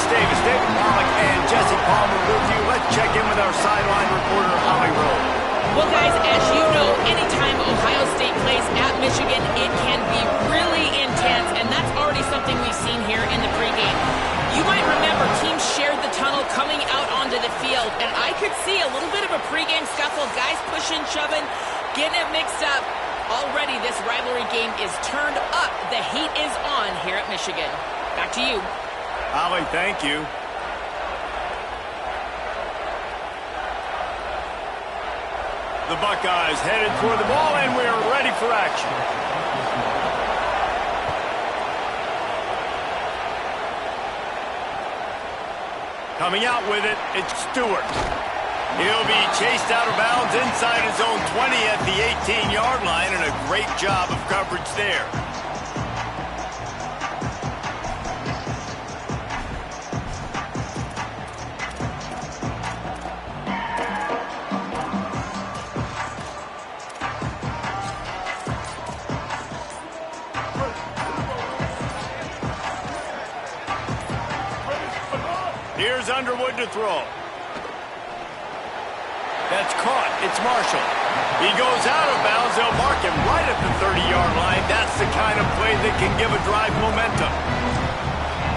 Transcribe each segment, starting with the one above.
Davis, David Pollack, and Jesse Palmer with you. Let's check in with our sideline reporter, Holly Rowe. Well, guys, as you know, anytime Ohio State plays at Michigan, it can be really intense, and that's already something we've seen here in the pregame. You might remember teams shared the tunnel coming out onto the field, and I could see a little bit of a pregame scuffle, guys pushing, shoving, getting it mixed up. Already this rivalry game is turned up. The heat is on here at Michigan. Back to you. Holly, thank you. The Buckeyes headed for the ball, and we are ready for action. Coming out with it, it's Stewart. He'll be chased out of bounds inside his own 20 at the 18-yard line, and a great job of coverage there. Here's Underwood to throw. That's caught. It's Marshall. He goes out of bounds. They'll mark him right at the 30-yard line. That's the kind of play that can give a drive momentum.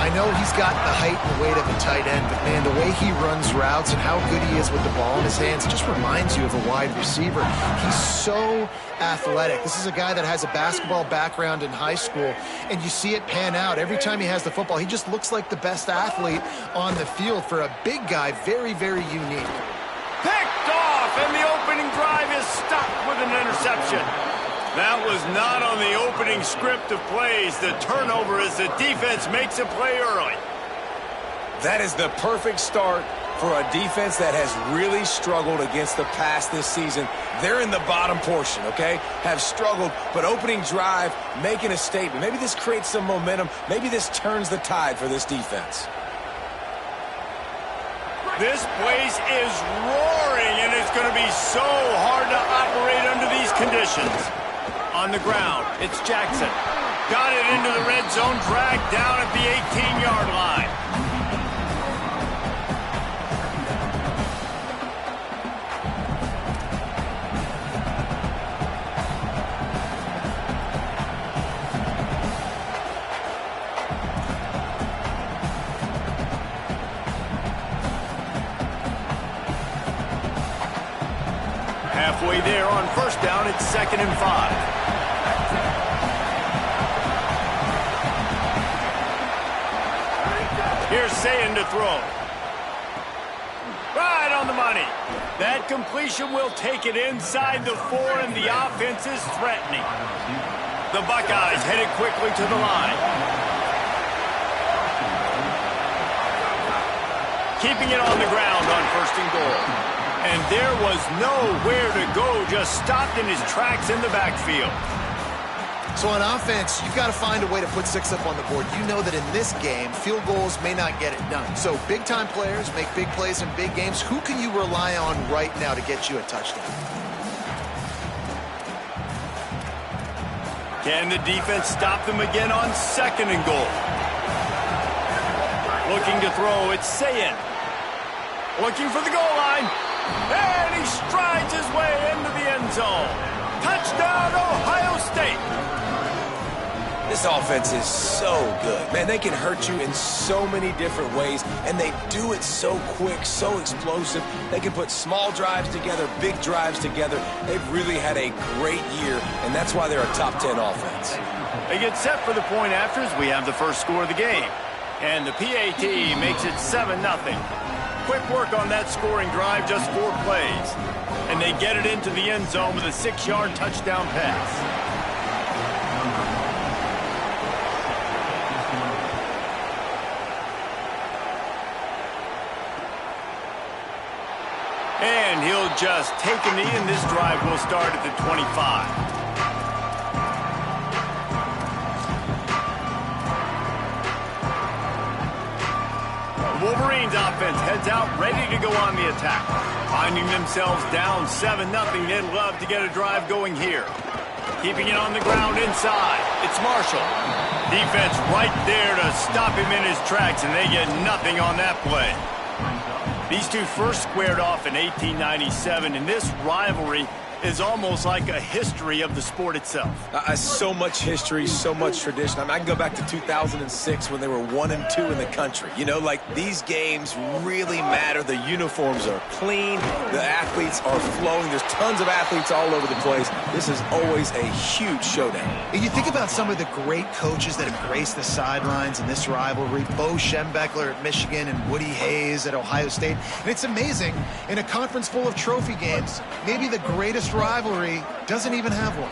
I know he's got the height and weight of a tight end, but, man, the way he runs routes and how good he is with the ball in his hands just reminds you of a wide receiver. He's so athletic. This is a guy that has a basketball background in high school, and you see it pan out. Every time he has the football, he just looks like the best athlete on the field. For a big guy, very, very unique. Picked off, and the opening drive is stopped with an interception. That was not on the opening script of plays. The turnover as the defense makes a play early. That is the perfect start for a defense that has really struggled against the pass this season. They're in the bottom portion, okay? Have struggled, but opening drive, making a statement. Maybe this creates some momentum. Maybe this turns the tide for this defense. This place is roaring, and it's going to be so hard to operate under these conditions. On the ground, it's Jackson. Got it into the red zone, dragged down at the 18-yard line. Halfway there on first down, it's 2nd and 5. Here's Sayin to throw. Right on the money. That completion will take it inside the 4, and the offense is threatening. The Buckeyes headed quickly to the line. Keeping it on the ground on 1st and goal. And there was nowhere to go, just stopped in his tracks in the backfield. So on offense, you've got to find a way to put 6 up on the board. You know that in this game, field goals may not get it done. So big-time players make big plays in big games. Who can you rely on right now to get you a touchdown? Can the defense stop them again on 2nd and goal? Looking to throw, it's Sayin. Looking for the goal line. And he strides his way into the end zone. Touchdown, Ohio State. This offense is so good. Man, they can hurt you in so many different ways, and they do it so quick, so explosive. They can put small drives together, big drives together. They've really had a great year, and that's why they're a top 10 offense. They get set for the point after as we have the first score of the game. And the PAT makes it 7-0. Quick work on that scoring drive, just 4 plays. And they get it into the end zone with a 6-yard touchdown pass. And he'll just take a knee, and this drive will start at the 25. Wolverines offense heads out, ready to go on the attack. Finding themselves down 7-0, they'd love to get a drive going here. Keeping it on the ground inside, it's Marshall. Defense right there to stop him in his tracks, and they get nothing on that play. These two first squared off in 1897, and this rivalry is almost like a history of the sport itself. So much history, so much tradition. I mean, I can go back to 2006 when they were 1-2 in the country. You know, like, these games really matter. The uniforms are clean. The athletes are flowing. There's tons of athletes all over the place. This is always a huge showdown. And you think about some of the great coaches that have graced the sidelines in this rivalry. Bo Schembechler at Michigan and Woody Hayes at Ohio State. And it's amazing, in a conference full of trophy games, maybe the greatest rivalry doesn't even have one.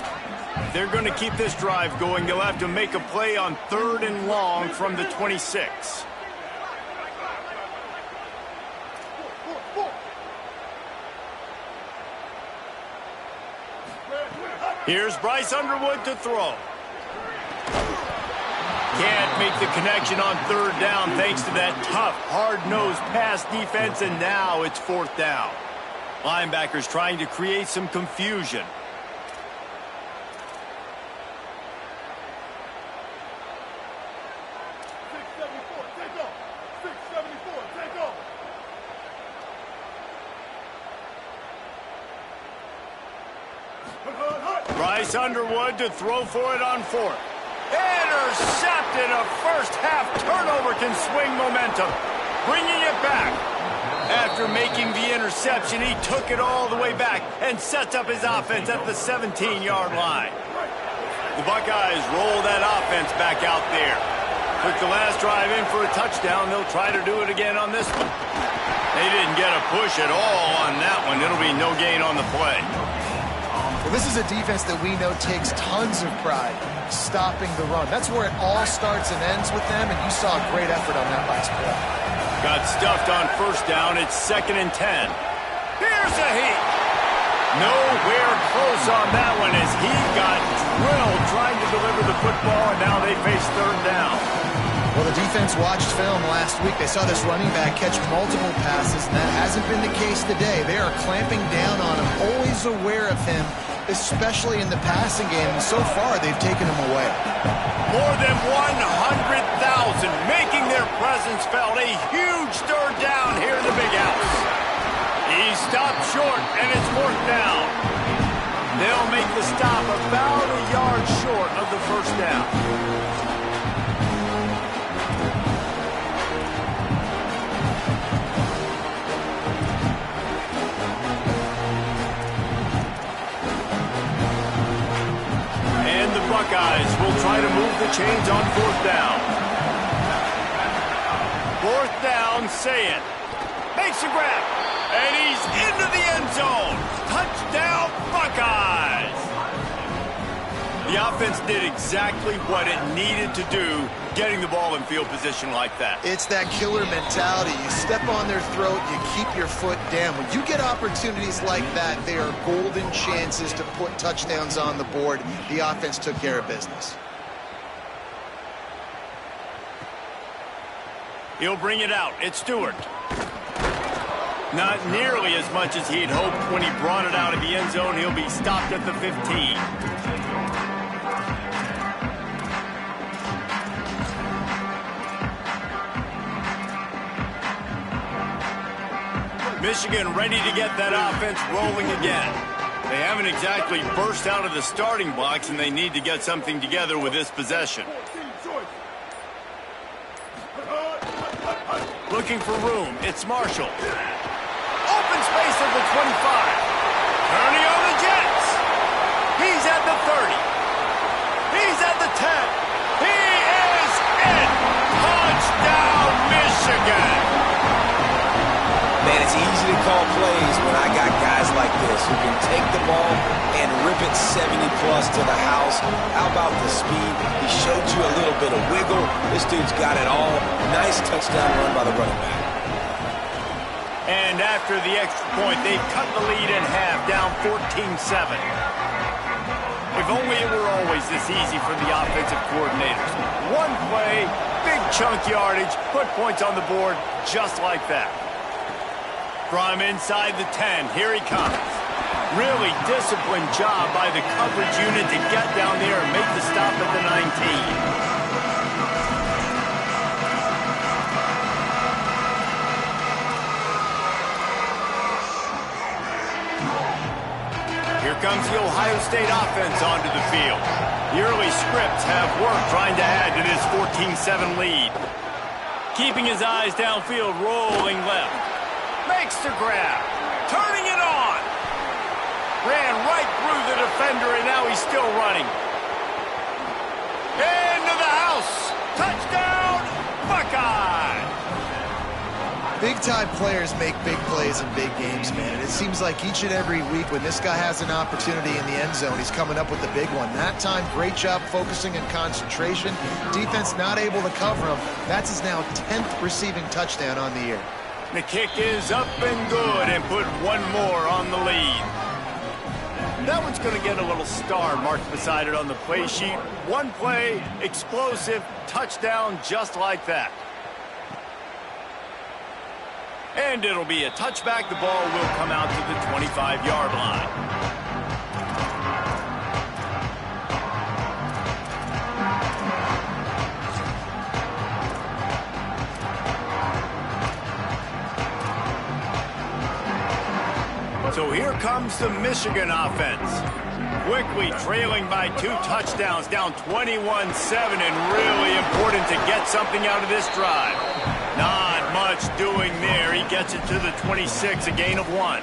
They're going to keep this drive going. They'll have to make a play on 3rd and long from the 26. Here's Bryce Underwood to throw. Can't make the connection on 3rd down thanks to that tough, hard-nosed pass defense, and now it's 4th down. Linebackers trying to create some confusion. Bryce Underwood to throw for it on 4th. Intercepted. A first-half turnover can swing momentum. Bringing it back. After making the interception, he took it all the way back and sets up his offense at the 17-yard line. The Buckeyes roll that offense back out there. Took the last drive in for a touchdown. They'll try to do it again on this one. They didn't get a push at all on that one. It'll be no gain on the play. Well, this is a defense that we know takes tons of pride stopping the run. That's where it all starts and ends with them, and you saw a great effort on that last play. Got stuffed on 1st down. It's 2nd and 10. Here's a heat. Nowhere close on that one as he got drilled trying to deliver the football, and now they face 3rd down. Well, the defense watched film last week. They saw this running back catch multiple passes, and that hasn't been the case today. They are clamping down on him, always aware of him, especially in the passing game. And so far, they've taken him away. More than 100,000 making their presence felt. A huge 3rd down here in the big house. He stopped short, and it's 4th down. They'll make the stop about a yard short of the 1st down. Buckeyes will try to move the chains on 4th down. 4th down, say it. Makes a grab, and he's into the end zone. Touchdown, Buckeyes! The offense did exactly what it needed to do, getting the ball in field position like that. It's that killer mentality. You step on their throat, you keep your foot down. When you get opportunities like that, they are golden chances to put touchdowns on the board. The offense took care of business. He'll bring it out. It's Stewart. Not nearly as much as he'd hoped when he brought it out of the end zone. He'll be stopped at the 15. Michigan ready to get that offense rolling again. They haven't exactly burst out of the starting blocks, and they need to get something together with this possession. Looking for room. It's Marshall. Open space at the 25. Turning on the Jets. He's at the 30. He's at the 10. He is in. Touchdown, Michigan. Man, it's easy to call plays when I got guys like this who can take the ball and rip it 70-plus to the house. How about the speed? He showed you a little bit of wiggle. This dude's got it all. Nice touchdown run by the running back. And after the extra point, they've cut the lead in half, down 14-7. If only it were always this easy for the offensive coordinators. One play, big chunk yardage, put points on the board just like that. From inside the 10, here he comes. Really disciplined job by the coverage unit to get down there and make the stop at the 19. comes the Ohio State offense onto the field. The early scripts have worked trying to add to this 14-7 lead. Keeping his eyes downfield, rolling left. Makes the grab. Turning it on. Ran right through the defender, and now he's still running. Into the house. Touchdown, Buckeye. Big-time players make big plays in big games, man. And it seems like each and every week when this guy has an opportunity in the end zone, he's coming up with the big one. That time, great job focusing and concentration. Defense not able to cover him. That's his now 10th receiving touchdown on the year. The kick is up and good, and put one more on the lead. That one's going to get a little star marked beside it on the play sheet. One play, explosive, touchdown just like that. And it'll be a touchback. The ball will come out to the 25-yard line. So here comes the Michigan offense. Quickly trailing by 2 touchdowns, down 21-7, and really important to get something out of this drive. Not much doing there. He gets it to the 26, a gain of 1.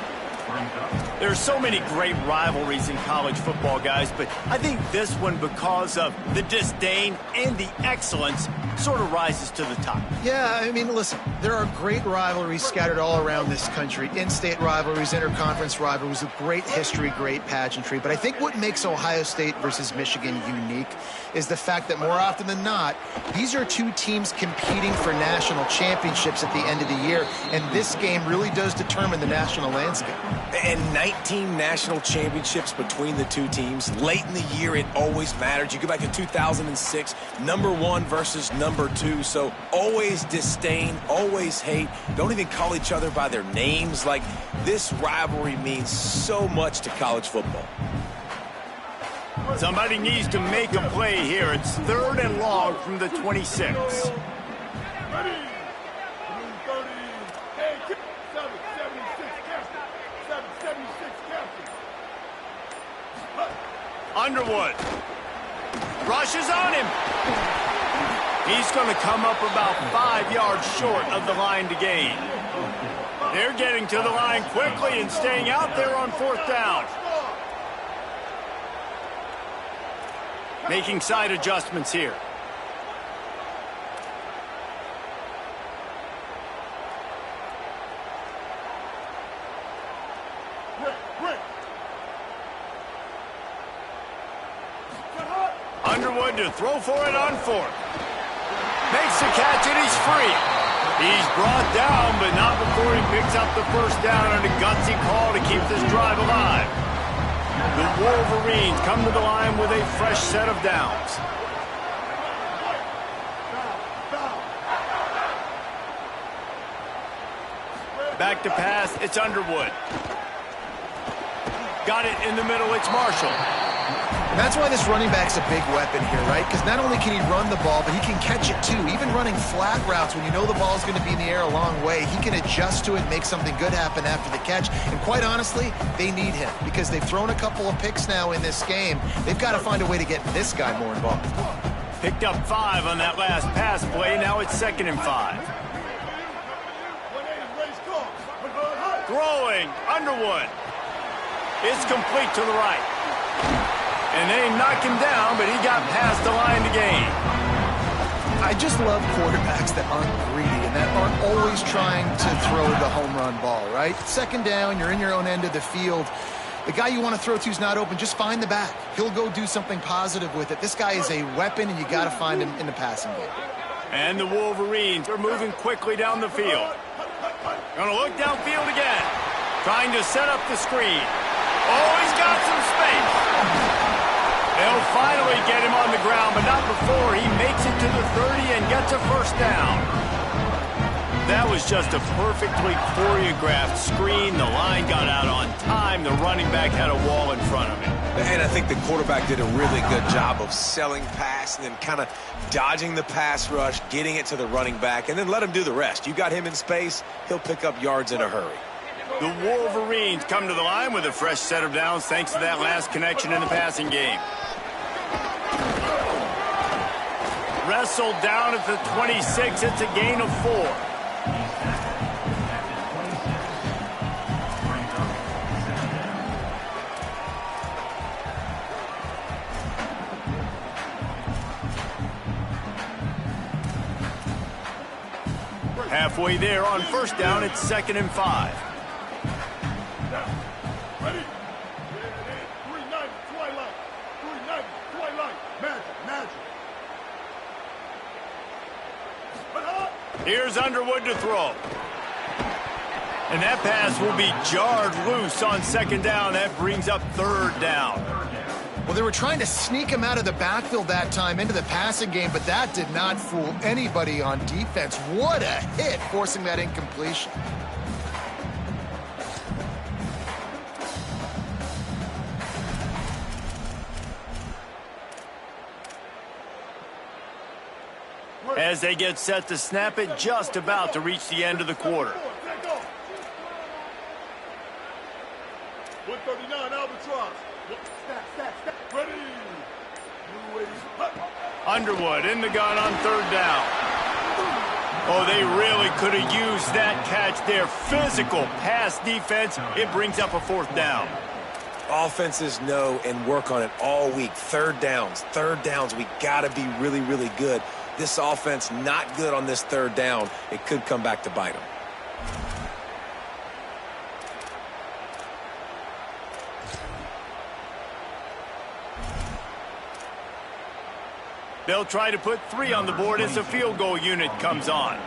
There are so many great rivalries in college football, guys, but I think this one, because of the disdain and the excellence, sort of rises to the top. Yeah, I mean, listen, there are great rivalries scattered all around this country. In-state rivalries, interconference rivalries with great history, great pageantry. But I think what makes Ohio State versus Michigan unique is the fact that more often than not, these are two teams competing for national championships at the end of the year. And this game really does determine the national landscape. And 19 national championships between the two teams. Late in the year, it always mattered. You go back to 2006, #1 versus #2. So always disdain, always hate. Don't even call each other by their names. Like, this rivalry means so much to college football. Somebody needs to make a play here. It's 3rd and long from the 26. Underwood rushes on him. He's going to come up about 5 yards short of the line to gain. They're getting to the line quickly and staying out there on 4th down. Making side adjustments here. Underwood to throw for it on 4th. Makes the catch and he's free. He's brought down, but not before he picks up the 1st down on a gutsy call to keep this drive alive. The Wolverines come to the line with a fresh set of downs. Back to pass, it's Underwood. Got it in the middle, it's Marshall. And that's why this running back's a big weapon here, right? Because not only can he run the ball, but he can catch it too. Even running flat routes when you know the ball's going to be in the air a long way, he can adjust to it, make something good happen after the catch. And quite honestly, they need him because they've thrown a couple of picks now in this game. They've got to find a way to get this guy more involved. Picked up 5 on that last pass play. Now it's 2nd and 5. Throwing, Underwood. It's complete to the right. And they knock him down, but he got past the line to gain. I just love quarterbacks that aren't greedy and that aren't always trying to throw the home run ball, right? 2nd down, you're in your own end of the field. The guy you want to throw to is not open. Just find the back. He'll go do something positive with it. This guy is a weapon, and you got to find him in the passing game. And the Wolverines are moving quickly down the field. Going to look downfield again. Trying to set up the screen. Oh, he's got some space. They'll finally get him on the ground, but not before he makes it to the 30 and gets a 1st down. That was just a perfectly choreographed screen. The line got out on time. The running back had a wall in front of him. And I think the quarterback did a really good job of selling pass and then kind of dodging the pass rush, getting it to the running back, and then let him do the rest. You got him in space, he'll pick up yards in a hurry. The Wolverines come to the line with a fresh set of downs thanks to that last connection in the passing game. Wrestled down at the 26. It's a gain of 4. Halfway there on first down, it's 2nd and 5. Ready? 390, Twilight. 390, Twilight. Magic. Here's Underwood to throw. And that pass will be jarred loose on 2nd down. That brings up 3rd down. Well, they were trying to sneak him out of the backfield that time into the passing game, but that did not fool anybody on defense. What a hit, forcing that incompletion. As they get set to snap it, just about to reach the end of the quarter. 139 Albatross. Snap. Ready. Underwood in the gun on 3rd down. Oh, they really could have used that catch there. Physical pass defense. It brings up a 4th down. Offenses know and work on it all week. Third downs. We got to be really, really good. This offense not good on this 3rd down. It could come back to bite them. They'll try to put 3 on the board as the field goal unit comes on.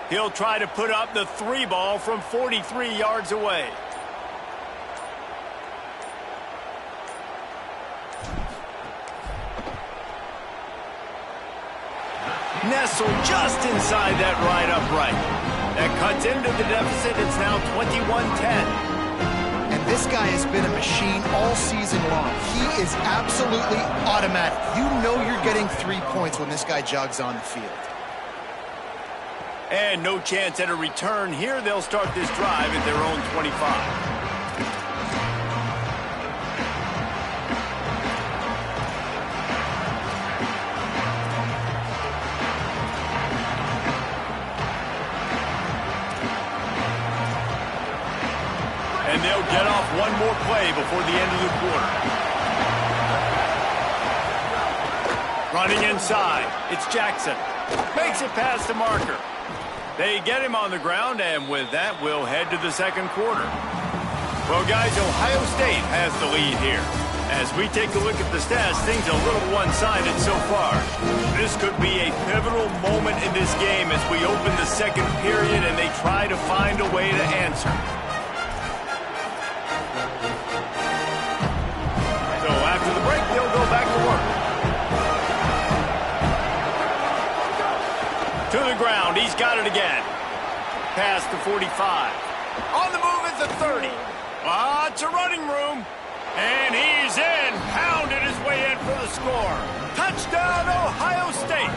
He'll try to put up the 3 ball from 43 yards away. Nestled just inside that right upright. That cuts into the deficit. It's now 21-10. And this guy has been a machine all season long. He is absolutely automatic. You know you're getting 3 points when this guy jogs on the field. And no chance at a return here. They'll start this drive at their own 25. And they'll get off one more play before the end of the quarter. Running inside, it's Jackson. Makes it past the marker. They get him on the ground, and with that, we'll head to the 2nd quarter. Well, guys, Ohio State has the lead here. As we take a look at the stats, things a little one-sided so far. This could be a pivotal moment in this game as we open the 2nd period and they try to find a way to answer. So after the break, they'll go back to work. To the ground, he's got it again. Past the 45. On the move is the 30. Lots of running room. And he's in. Pounded his way in for the score. Touchdown, Ohio State.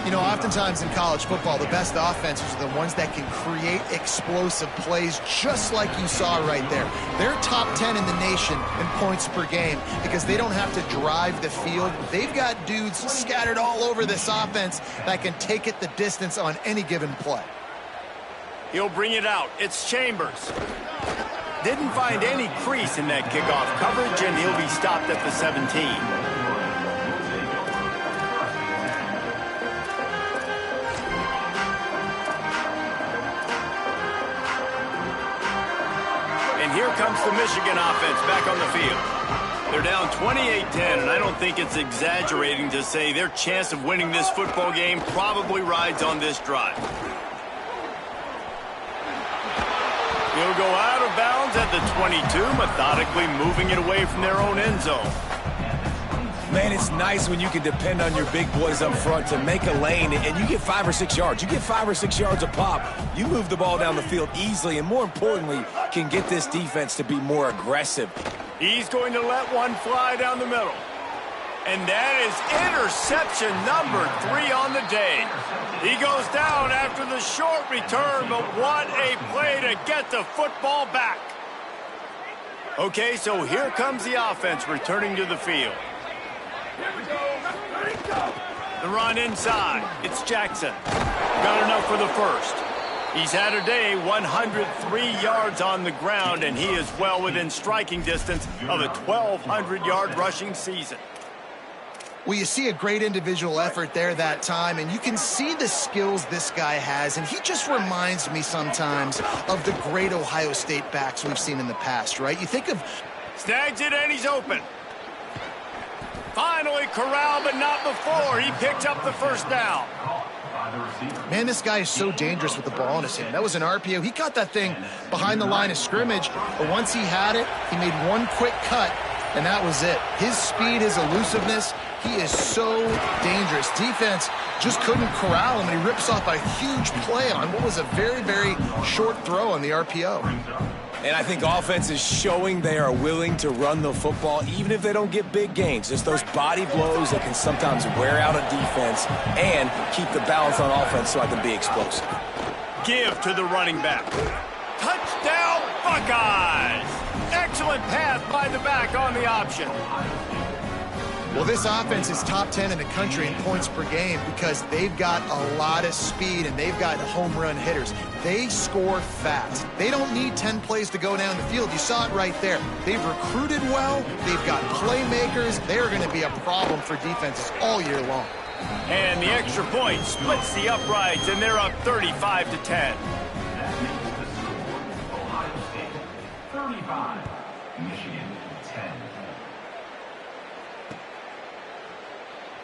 You know, oftentimes in college football, the best offenses are the ones that can create explosive plays, just like you saw right there. They're top 10 in the nation in points per game because they don't have to drive the field. They've got dudes scattered all over this offense that can take it the distance on any given play. He'll bring it out. It's Chambers. Didn't find any crease in that kickoff coverage, and he'll be stopped at the 17. And here comes the Michigan offense back on the field. They're down 28-10, and I don't think it's exaggerating to say their chance of winning this football game probably rides on this drive. He'll go out of bounds at the 22, methodically moving it away from their own end zone. Man, it's nice when you can depend on your big boys up front to make a lane, and you get 5 or 6 yards. You get 5 or 6 yards a pop. You move the ball down the field easily, and more importantly, can get this defense to be more aggressive. He's going to let one fly down the middle. And that is interception number 3 on the day. He goes down after the short return, but what a play to get the football back. Okay, so here comes the offense returning to the field. The run inside. It's Jackson. Got enough for the first. He's had a day, 103 yards on the ground, and he is well within striking distance of a 1,200-yard rushing season. Well, you see a great individual effort there that time, and you can see the skills this guy has, and he just reminds me sometimes of the great Ohio State backs we've seen in the past, right? You think of... Snags it, and he's open. Finally corralled, but not before. He picked up the first down. Man, this guy is so dangerous with the ball in his hand. That was an RPO. He caught that thing behind the line of scrimmage, but once he had it, he made one quick cut, and that was it. His speed, his elusiveness, he is so dangerous. Defense just couldn't corral him, and he rips off a huge play on what was a very, very short throw on the RPO. And I think offense is showing they are willing to run the football, even if they don't get big gains. Just those body blows that can sometimes wear out a defense and keep the balance on offense so I can be explosive. Give to the running back. Touchdown, Buckeyes! Excellent pass by the back on the option. Well, this offense is top 10 in the country in points per game because they've got a lot of speed and they've got home run hitters. They score fast. They don't need 10 plays to go down the field. You saw it right there. They've recruited well. They've got playmakers. They're going to be a problem for defenses all year long. And the extra point splits the uprights, and they're up 35-10. That makes the score Ohio State 35, Michigan 10.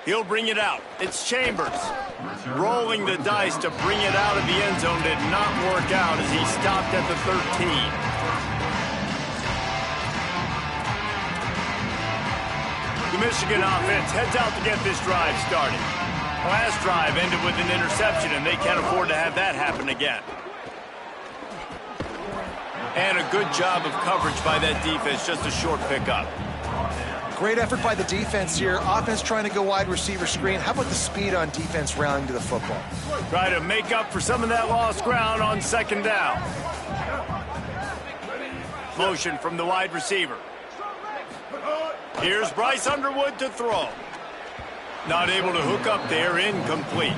He'll bring it out. It's Chambers. Rolling the dice to bring it out of the end zone did not work out as he stopped at the 13. The Michigan offense heads out to get this drive started. Last drive ended with an interception, and they can't afford to have that happen again. And a good job of coverage by that defense, just a short pickup. Great effort by the defense here. Offense trying to go wide receiver screen. How about the speed on defense rallying to the football? Try to make up for some of that lost ground on second down. Motion from the wide receiver. Here's Bryce Underwood to throw. Not able to hook up there, incomplete.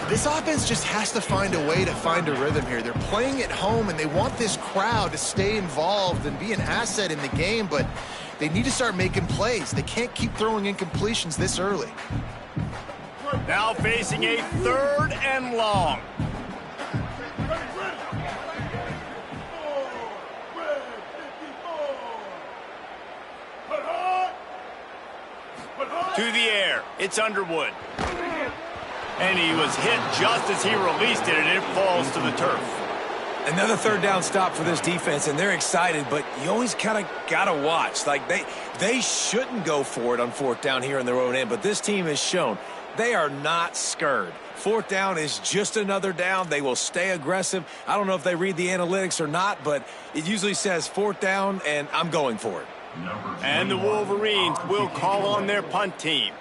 This offense just has to find a way to find a rhythm here. They're playing at home, and they want this crowd to stay involved and be an asset in the game, but they need to start making plays. They can't keep throwing incompletions this early. Now facing a 3rd and long. To the air, it's Underwood. And he was hit just as he released it, and it falls to the turf. Another 3rd down stop for this defense, and they're excited, but you always kind of got to watch. Like, they shouldn't go for it on 4th down here in their own end, but this team has shown they are not scared. 4th down is just another down. They will stay aggressive. I don't know if they read the analytics or not, but it usually says 4th down, and I'm going for it. And the Wolverines will call on their punt team.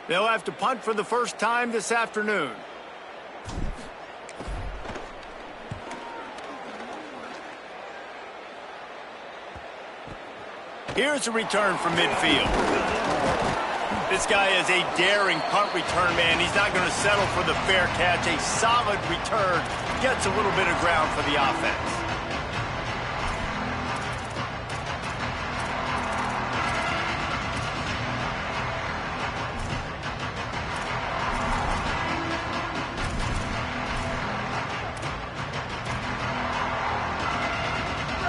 They'll have to punt for the first time this afternoon. Here's a return from midfield. This guy is a daring punt return man. He's not going to settle for the fair catch. A solid return gets a little bit of ground for the offense.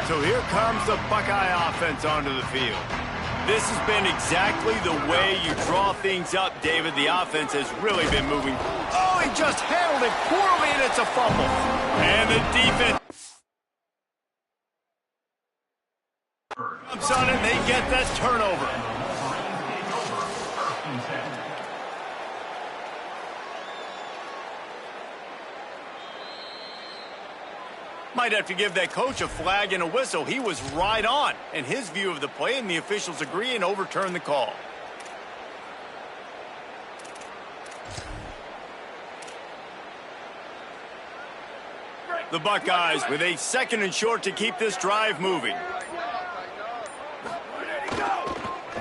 So here comes the Buckeye offense onto the field. This has been exactly the way you draw things up, David. The offense has really been moving. Oh, he just handled it poorly, and it's a fumble. And the defense jumps on it, and they get that turnover. Might have to give that coach a flag and a whistle. He was right on in his view of the play, and the officials agree and overturn the call. The Buckeyes with a 2nd and short to keep this drive moving.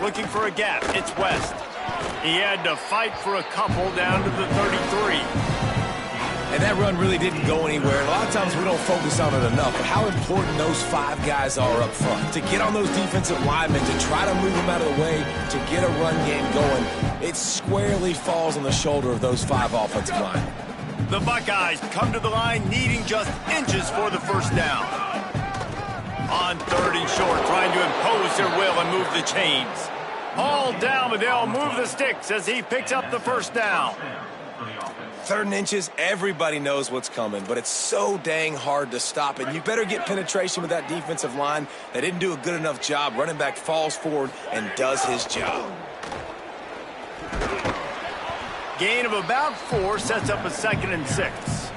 Looking for a gap. It's West. He had to fight for a couple down to the 33. And that run really didn't go anywhere. And a lot of times we don't focus on it enough, but how important those 5 guys are up front. To get on those defensive linemen, to try to move them out of the way, to get a run game going, it squarely falls on the shoulder of those 5 offensive linemen. The Buckeyes come to the line needing just inches for the first down. On 3rd and short, trying to impose their will and move the chains. Hauled down, but they'll move the sticks as he picks up the first down. 3rd and inches, everybody knows what's coming, but it's so dang hard to stop it. You better get penetration with that defensive line. They didn't do a good enough job. Running back falls forward and does his job. Gain of about 4 sets up a 2nd and 6.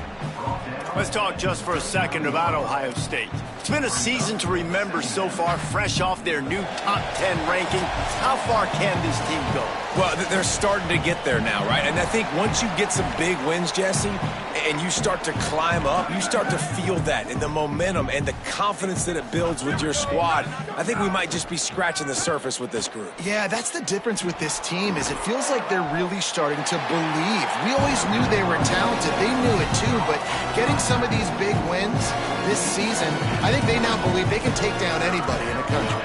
Let's talk just for a second about Ohio State. It's been a season to remember so far, fresh off their new top 10 ranking. How far can this team go? Well, they're starting to get there now, right? And I think once you get some big wins, Jesse, and you start to climb up, you start to feel that and the momentum and the confidence that it builds with your squad. I think we might just be scratching the surface with this group. Yeah, that's the difference with this team is it feels like they're really starting to believe. We always knew they were talented. They knew it too, but getting some of these big wins this season, I think they now believe they can take down anybody in the country.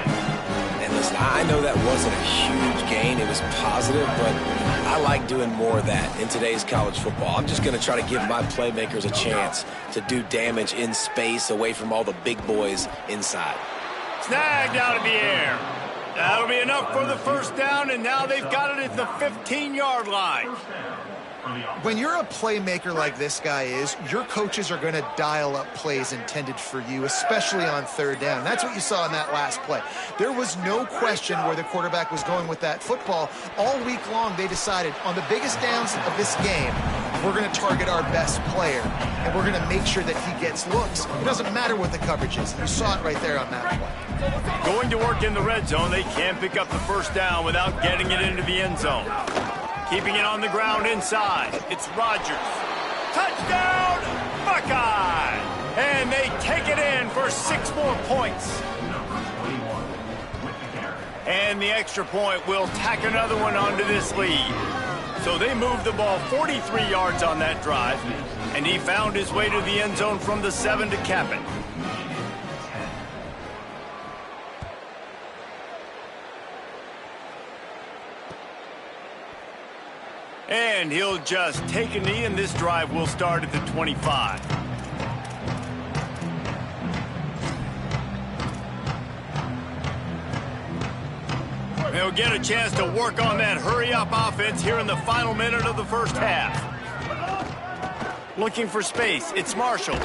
And listen, I know that wasn't a huge gain. It was positive, but I like doing more of that in today's college football. I'm just going to try to give my playmakers a chance to do damage in space away from all the big boys inside. Snagged out of the air. That'll be enough for the first down, and now they've got it at the 15-yard line. When you're a playmaker like this guy is, your coaches are going to dial up plays intended for you, especially on 3rd down. That's what you saw in that last play. There was no question where the quarterback was going with that football. All week long, they decided on the biggest downs of this game, we're going to target our best player, and we're going to make sure that he gets looks. It doesn't matter what the coverage is. You saw it right there on that play. Going to work in the red zone, they can't pick up the first down without getting it into the end zone. Keeping it on the ground inside. It's Rodgers. Touchdown, Buckeye! And they take it in for 6 more points. And the extra point will tack another one onto this lead. So they moved the ball 43 yards on that drive, and he found his way to the end zone from the 7 to cap it. And he'll just take a knee, and this drive will start at the 25. They'll get a chance to work on that hurry-up offense here in the final minute of the first half. Looking for space, it's Marshall.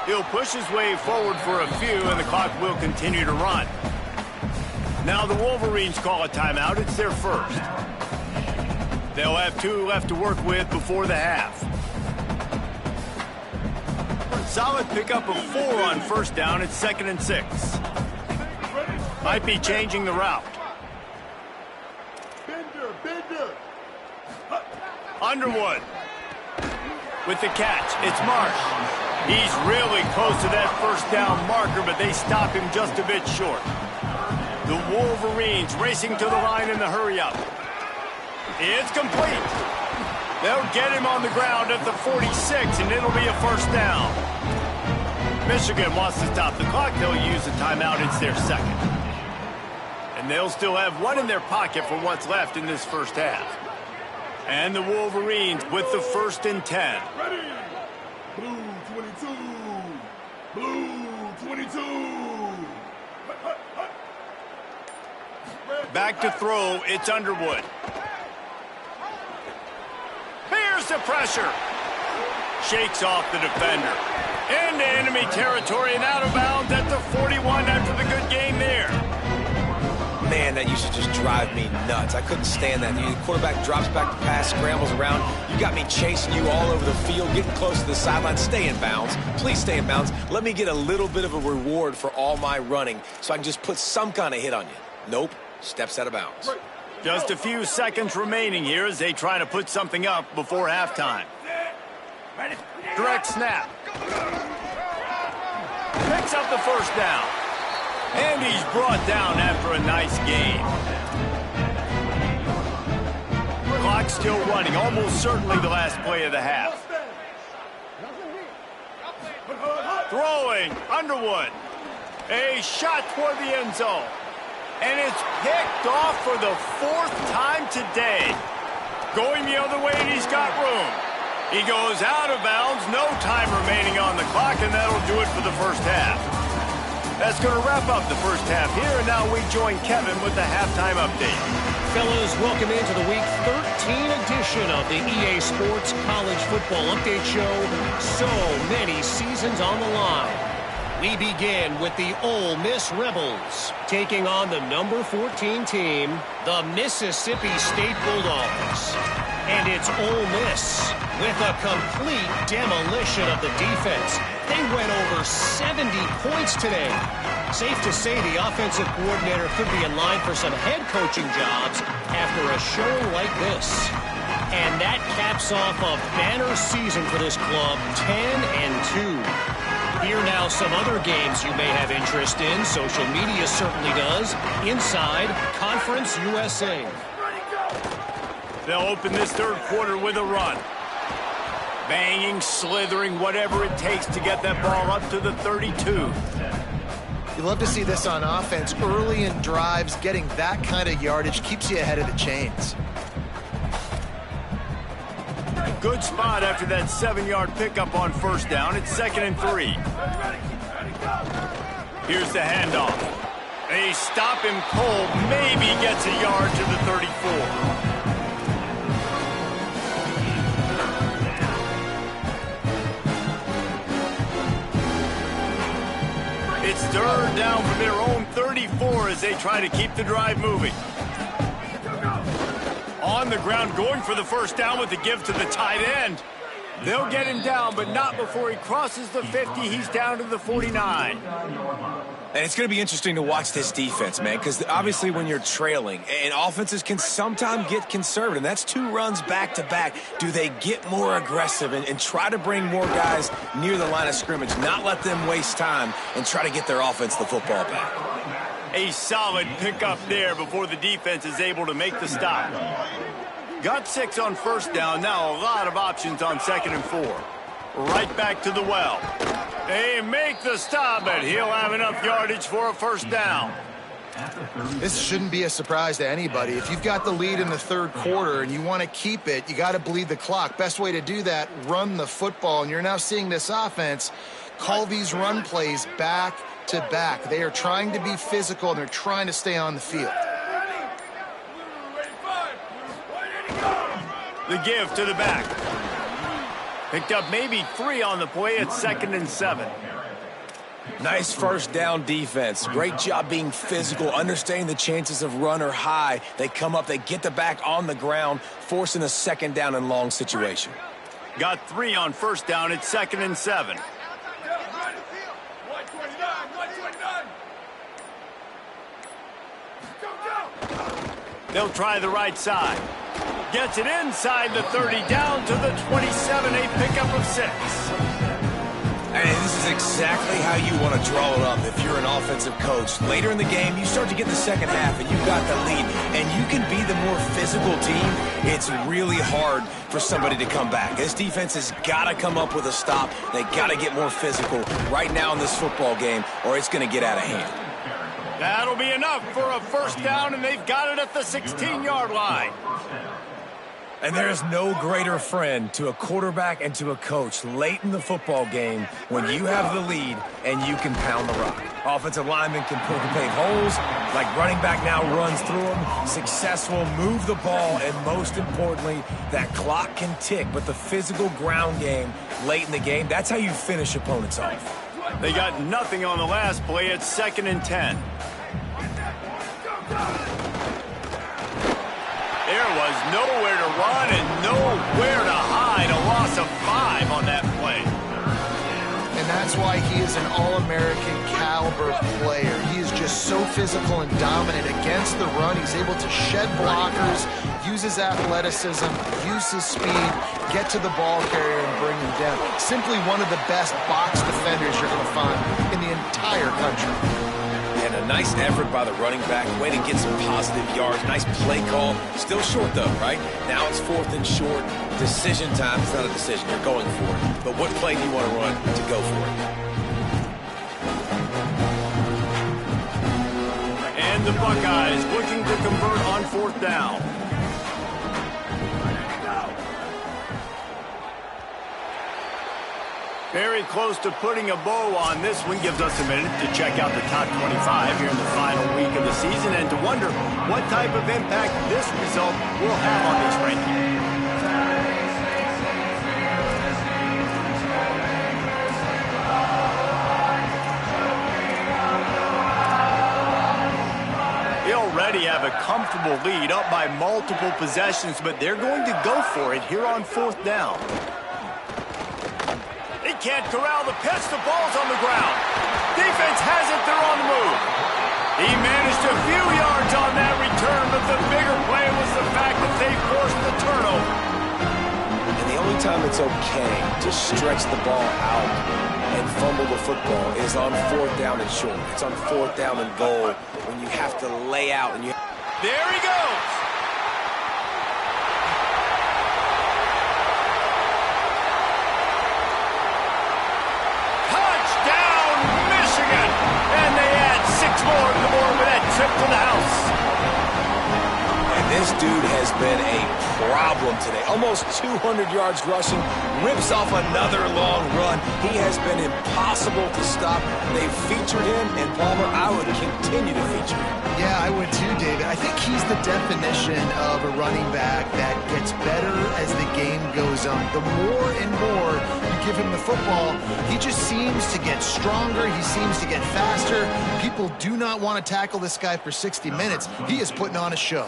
He'll push his way forward for a few, and the clock will continue to run. Now the Wolverines call a timeout. It's their first. They'll have 2 left to work with before the half. Solid pickup of 4 on first down. It's 2nd and 6. Might be changing the route. Bender. Underwood with the catch. It's Marsh. He's really close to that first down marker, but they stop him just a bit short. The Wolverines racing to the line in the hurry-up. It's complete. They'll get him on the ground at the 46, and it'll be a first down. Michigan wants to stop the clock. They'll use a timeout. It's their second. And they'll still have 1 in their pocket for what's left in this first half. And the Wolverines with the 1st and 10. Ready. Blue 22. Blue 22. Back to throw. It's Underwood. Here's the pressure. Shakes off the defender. Into enemy territory and out of bounds at the 41 after the good game there. Man, that used to just drive me nuts. I couldn't stand that. The quarterback drops back to pass, scrambles around. You got me chasing you all over the field, getting close to the sideline. Stay in bounds. Please stay in bounds. Let me get a little bit of a reward for all my running so I can just put some kind of hit on you. Nope. Steps out of bounds. Just a few seconds remaining here as they try to put something up before halftime. Direct snap. Picks up the first down. And he's brought down after a nice gain. Clock still running, almost certainly the last play of the half. Throwing, Underwood. A shot toward the end zone. And it's picked off for the 4th time today. Going the other way, and he's got room. He goes out of bounds, no time remaining on the clock, and that'll do it for the first half. That's going to wrap up the first half here, and now we join Kevin with the halftime update. Fellas, welcome into the Week 13 edition of the EA Sports College Football Update Show. So many seasons on the line. We begin with the Ole Miss Rebels taking on the number 14 team, the Mississippi State Bulldogs. And it's Ole Miss with a complete demolition of the defense. They went over 70 points today. Safe to say the offensive coordinator could be in line for some head coaching jobs after a showing like this. And that caps off a banner season for this club, 10-2. Here now some other games you may have interest in. Social media certainly does. Inside Conference USA. They'll open this third quarter with a run. Banging, slithering, whatever it takes to get that ball up to the 32. You love to see this on offense. Early in drives, getting that kind of yardage keeps you ahead of the chains. Good spot after that 7-yard pickup on first down. It's 2nd and 3. Here's the handoff. They stop him cold. Maybe gets a yard to the 34. It's 3rd down from their own 34 as they try to keep the drive moving. On the ground, going for the first down with the give to the tight end. They'll get him down, but not before he crosses the 50. He's down to the 49. And it's going to be interesting to watch this defense, man, because obviously when you're trailing, and offenses can sometimes get conservative. That's 2 runs back-to-back. Do they get more aggressive and try to bring more guys near the line of scrimmage, not let them waste time, and try to get their offense the football back? A solid pickup there before the defense is able to make the stop. Got 6 on first down. Now a lot of options on 2nd and 4. Right back to the well. They make the stop, but he'll have enough yardage for a first down. This shouldn't be a surprise to anybody. If you've got the lead in the third quarter and you want to keep it, you got to bleed the clock. Best way to do that, run the football. And you're now seeing this offense call these run plays back to back. They are trying to be physical, and they're trying to stay on the field. The give to the back. Picked up maybe 3 on the play at 2nd and 7. Nice first down defense. Great job being physical, understanding the chances of run are high. They come up, they get the back on the ground, forcing a 2nd down and long situation. Got 3 on first down at 2nd and 7. They'll try the right side. Gets it inside the 30, down to the 27, a pickup of 6. And this is exactly how you want to draw it up if you're an offensive coach. Later in the game, you start to get the second half, and you've got the lead, and you can be the more physical team. It's really hard for somebody to come back. This defense has got to come up with a stop. They got to get more physical right now in this football game, or it's going to get out of hand. That'll be enough for a first down, and they've got it at the 16-yard line. And there is no greater friend to a quarterback and to a coach late in the football game when you have the lead and you can pound the rock. Offensive linemen can pave holes, like running back now runs through them, successful, move the ball, and most importantly, that clock can tick. But the physical ground game late in the game, that's how you finish opponents off. They got nothing on the last play at 2nd and 10. There was nowhere to run and nowhere to hide. A loss of 5 on that play. And that's why he is an All-American caliber player. He is just so physical and dominant against the run. He's able to shed blockers, use his athleticism, use his speed, get to the ball carrier and bring him touchdown. Simply one of the best box defenders you're going to find in the entire country. And a nice effort by the running back. Way to get some positive yards. Nice play call. Still short, though, right? Now it's 4th and short. Decision time. It's not a decision. You're going for it. But what play do you want to run to go for it? And the Buckeyes looking to convert on 4th down. Very close to putting a bow on this one. Gives us a minute to check out the top 25 here in the final week of the season and to wonder what type of impact this result will have on this ranking. They already have a comfortable lead up by multiple possessions, but they're going to go for it here on 4th down. He can't corral the pitch. The ball's on the ground. Defense has it. They're on the move. He managed a few yards on that return, but the bigger play was the fact that they forced the turnover. And the only time it's okay to stretch the ball out and fumble the football is on 4th down and short. It's on 4th down and goal when you have to lay out and you... There he goes. And they add 6 more to the board with that trip to the house. And this dude has been a problem today. Almost 200 yards rushing, rips off another long run. He has been impossible to stop. They've featured him, and Palmer, I would continue to feature him. Yeah, I would too, David. I think he's the definition of a running back that gets better as the game goes on. The more and more you give him the football, he just seems to get stronger. He seems to get faster. People do not want to tackle this guy for 60 minutes. He is putting on a show.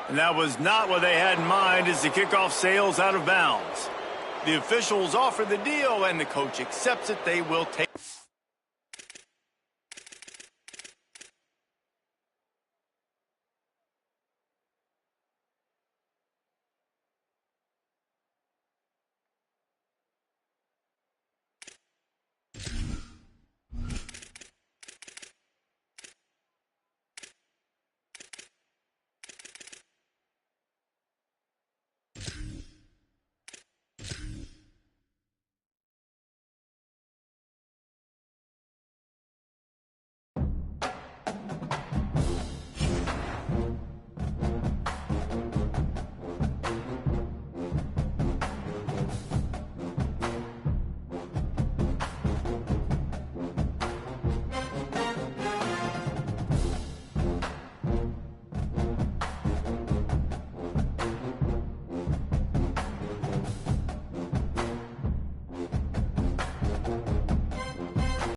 And that was not what they had in mind as the kickoff sails out of bounds. The officials offer the deal, and the coach accepts it. They will take...